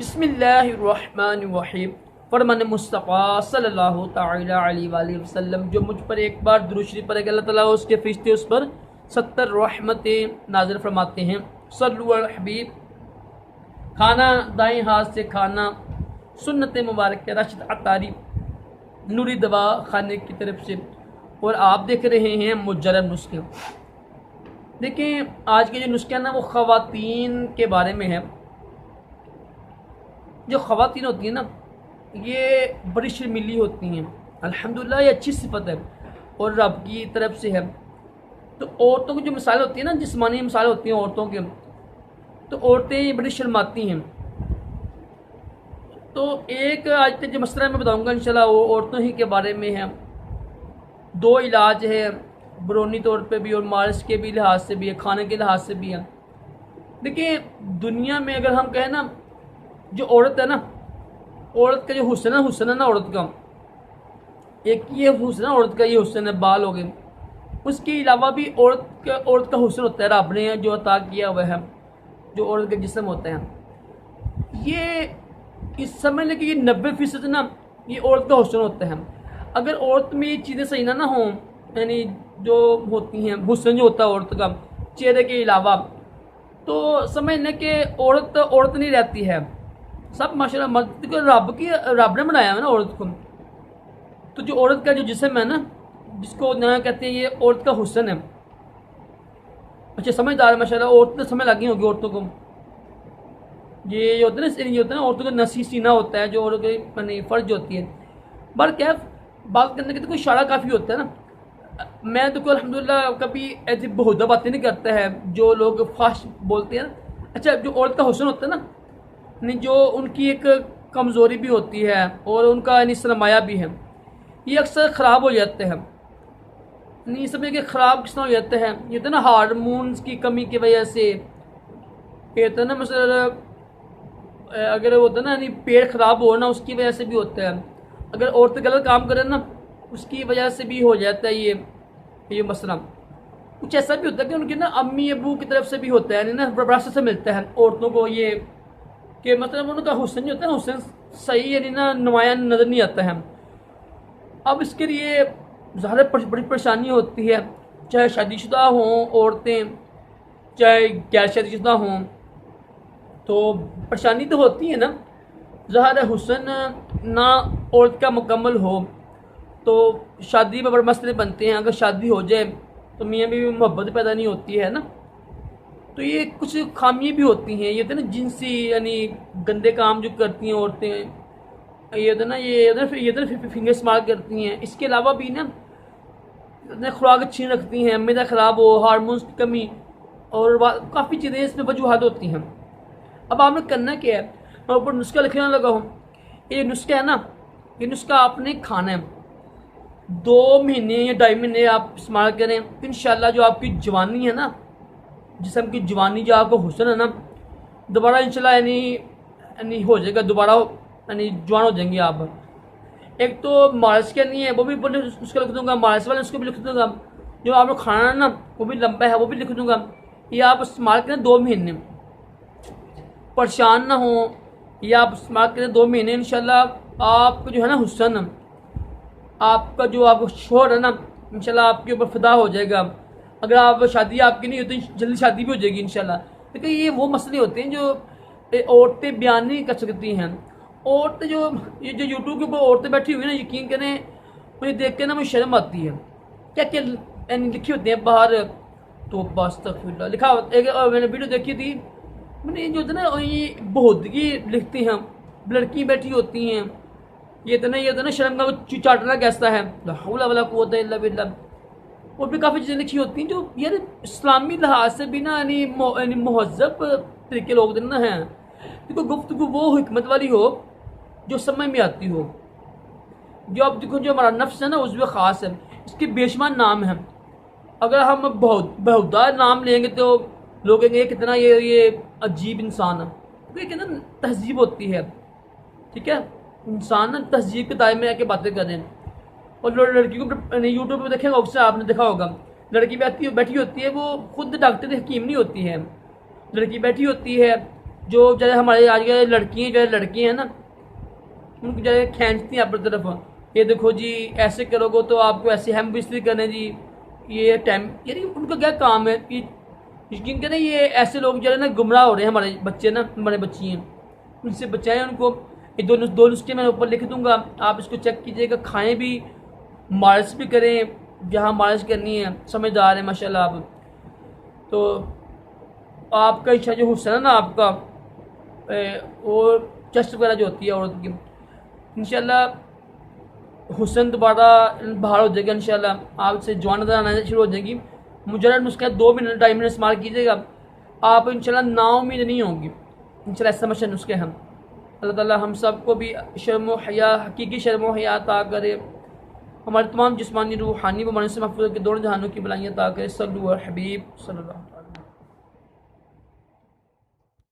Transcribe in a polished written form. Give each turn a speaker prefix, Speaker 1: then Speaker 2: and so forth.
Speaker 1: बिस्मिल्लाहिर्रहमानिर्रहीम। फरमान मुस्तफ़ा सल्लल्लाहु तआला अलैहि वसल्लम जो मुझ पर एक बार दुरूद शरीफ पढ़ेगा अल्लाह ताला उसके फरिश्ते उस पर 70 रहमतें नाज़िल फरमाते हैं। सल्लु अला हबीब। खाना दाएं हाथ से खाना सुन्नत मुबारक है। राशिद अत्तारी नूरी दवा खाने की तरफ से। और आप देख रहे हैं मुजरब नुस्खे। देखिए आज के जो नुस्खे हैं ना वो ख़वातीन के बारे में है। जो ख़वातीन होती हैं ना ये बड़ी शर्मीली होती हैं। अल्हम्दुलिल्लाह ये अच्छी सिफत है और रब की तरफ से है। तो औरतों की जो मिसाल होती है ना जिस्मानी मिसाल होती हैं औरतों के, तो औरतें बड़ी शर्माती हैं। तो एक आज तक जो मसला मैं बताऊंगा इंशाल्लाह वो औरतों ही के बारे में है। 2 इलाज है बरूनी तौर पे भी और मालिश के भी लिहाज से भी है, खाने के लिहाज से भी है। देखिए दुनिया में अगर हम कहें ना जो औरत है ना, औरत का जो हुस्न है ना औरत का, एक ये हुस्न है औरत का, ये हुस्न है बाल हो गए। उसके अलावा भी औरत का हुस्न होता है रब ने जो अता किया हुआ है, जो औरत का जिस्म होता है। ये इस समझ लें कि ये 90% ना ये औरत का हुस्न होता है। अगर औरत में ये चीज़ें सही ना हों, यानी जो होती हैं हुस्न जो होता है औरत का चेहरे के अलावा, तो समझ लें कि औरत नहीं रहती है। सब माशाल्लाह मर्द को रब ने बनाया है ना औरत को। तो जो औरत का जो जिस्म है ना जिसको ना कहते हैं ये औरत का हुस्न है। अच्छा समझदार है माशाल्लाह, औरतें समझ लगी होगी औरतों को। ये होता है ना औरतों का नसी सीना होता है जो औरत की फ़र्ज होती है। बट क्या बात करने के तो कोई इशारा काफ़ी होता है ना। मैं तो कोई अल्हम्दुलिल्लाह कभी ऐसी बहुधा बातें नहीं करता है जो लोग फास्ट बोलते हैं ना। अच्छा जो औरत का हुस्न होता है ना, नहीं जो उनकी एक कमज़ोरी भी होती है और उनका यानी सरमाया भी है, ये अक्सर ख़राब हो जाते हैं। नहीं समझे कि ख़राब किस तरह हो जाते हैं, ये तो ना हार्मोन्स की कमी की वजह से। ये तो ना मतलब अगर होता है ना यानी पेट ख़राब हो ना उसकी वजह से भी होता है। अगर औरतें गलत काम करें ना उसकी वजह से भी हो जाता है ये मसला। कुछ ऐसा भी होता है कि उनके ना अम्मी अबू की तरफ से भी होता है, यानी ना विरासत से मिलता है औरतों को ये कि मतलब उनका हुस्न जो होता है हुस्न सही यानी ना नुमाया नज़र नहीं आता है। अब इसके लिए ज़्यादा बड़ी परेशानी होती है, चाहे शादीशुदा हों औरतें चाहे गैर शादीशुदा हों, तो परेशानी तो होती है ना। ज़ाहिर हुस्न ना औरत का मुकम्मल हो तो शादी में बड़े मसले बनते हैं। अगर शादी हो जाए तो मियाँ भी मोहब्बत पैदा नहीं होती है ना। तो ये कुछ खामियाँ भी होती हैं। ये तो ना जिनसी यानी गंदे काम जो करती हैं औरतें, ये तो ना फिंगर इस्तेमाल करती हैं। इसके अलावा भी ना खुराक अच्छी रखती हैं, मैदा ख़राब हो, हार्मोन्स की कमी और काफ़ी चीज़ें इसमें वजूहत होती हैं। अब आपने करना क्या है, मैं ऊपर नुस्खा लिखने लगा हूँ। ये नुस्खा है ना, ये नुस्खा आपने खाना है 2 महीने या 2.5 महीने आप इस्तेमाल करें। इंशाल्लाह जो आपकी जवानी है ना, जिस्म की जवानी जो आपको हुस्न है ना, दोबारा इंशाल्लाह यानी हो जाएगा, दोबारा यानी जवान हो जाएंगे आप। एक तो मालिश करनी है वो भी उसका लिख दूँगा, मालिश वाले उसको भी लिख दूँगा। जो आप लोग खाना है ना वो भी लंबा है वो भी लिख दूँगा। ये आप इस्तेमाल करें 2 महीने, परेशान ना हो। ये आप इस्तेमाल करें 2 महीने, इंशाल्लाह आपको जो है ना हुस्न, आपका जो आपको शोहर है ना इंशाल्लाह आपके ऊपर फिदा हो जाएगा। अगर आप शादी आपकी नहीं होती जल्दी शादी भी हो जाएगी इंशाल्लाह। लेकिन ये वो मसले होते हैं जो औरतें बयान नहीं कर सकती हैं। औरतें जो यूट्यूब के ऊपर औरतें बैठी हुई हैं ना, यकीन करें मुझे देख के ना मुझे शर्म आती है। क्या क्या लिखी होती हैं बाहर, तो बस तक लिखा होता है। मैंने वीडियो देखी थी, मैंने जो था ना ये बहुदगी लिखती हैं, लड़की बैठी होती हैं। ये तो ना शर्म का चाटना कैसा है, ला हौला वला कुव्वता इल्ला बिल्लाह। और भी काफ़ी चीज़ें लिखी होती हैं जो यार इस्लामी लिहाज से भी ना यानी महज़ब तरीके लोग ना हैं। देखो गुफ्तगू वो हिकमत वाली हो जो समझ में आती हो। जो अब देखो जो हमारा नफ्स है ना उसमें ख़ास है, इसके बेशुमार नाम हैं। अगर हम बहुदार नाम लेंगे तो लोग कहेंगे कितना ये अजीब इंसान है। तो ये कहना तहजीब होती है, ठीक है। इंसान ना तहजीब के दायरे में आके बातें करें। और लड़की को यूट्यूब पर देखेंगे अक्सर आपने देखा होगा, लड़की बैठी होती है वो खुद डॉक्टर हकीम नहीं होती है। लड़की बैठी होती है जो जैसे हमारे आज के लड़कियाँ जो है लड़के हैं ना, उनको जैसे खींचती हैं अपनी तरफ, ये देखो जी ऐसे करोगे तो आपको ऐसे हम बिस्तर करने जी, ये टाइम यानी उनका क्या काम है कि यकीन करें ये ऐसे लोग जो है ना गुमराह हो रहे हैं हमारे बच्चे ना, हमारे बच्ची हैं, उनसे बचाएं उनको। ये दो नुस्खे मैं ऊपर लिख दूंगा, आप इसको चेक कीजिएगा, खाएं भी, मालिश भी करें जहाँ मालिश करनी है, समझदार है माशाल्लाह आप। तो आपका इच्छा जो हुस्न है ना आपका, और चेस्ट वगैरह जो होती है औरत की, इंशाल्लाह हुस्न दोबारा बाहर हो जाएगा इंशाल्लाह, आपसे जवान नज़र आना शुरू हो जाएगी। मुजरब नुस्खा 2 मिनट 2.5 मिनट इस्तेमाल कीजिएगा, आप इंशाल्लाह नाउम्मीद नहीं होंगी इंशाल्लाह। ऐसा मशा नुस्खे हम अल्लाह ताला हम सबको भी शर्म व हया, हकीकी शर्म व हया अता करे, हमारे तमाम जिस्मानी रूहानी बीमारियों से महफूज के दोनों जहानों की भलाइयाँ अता करे। सल्लल्लाहु अलैहि हबीब सल्लल्लाहु अलैहि।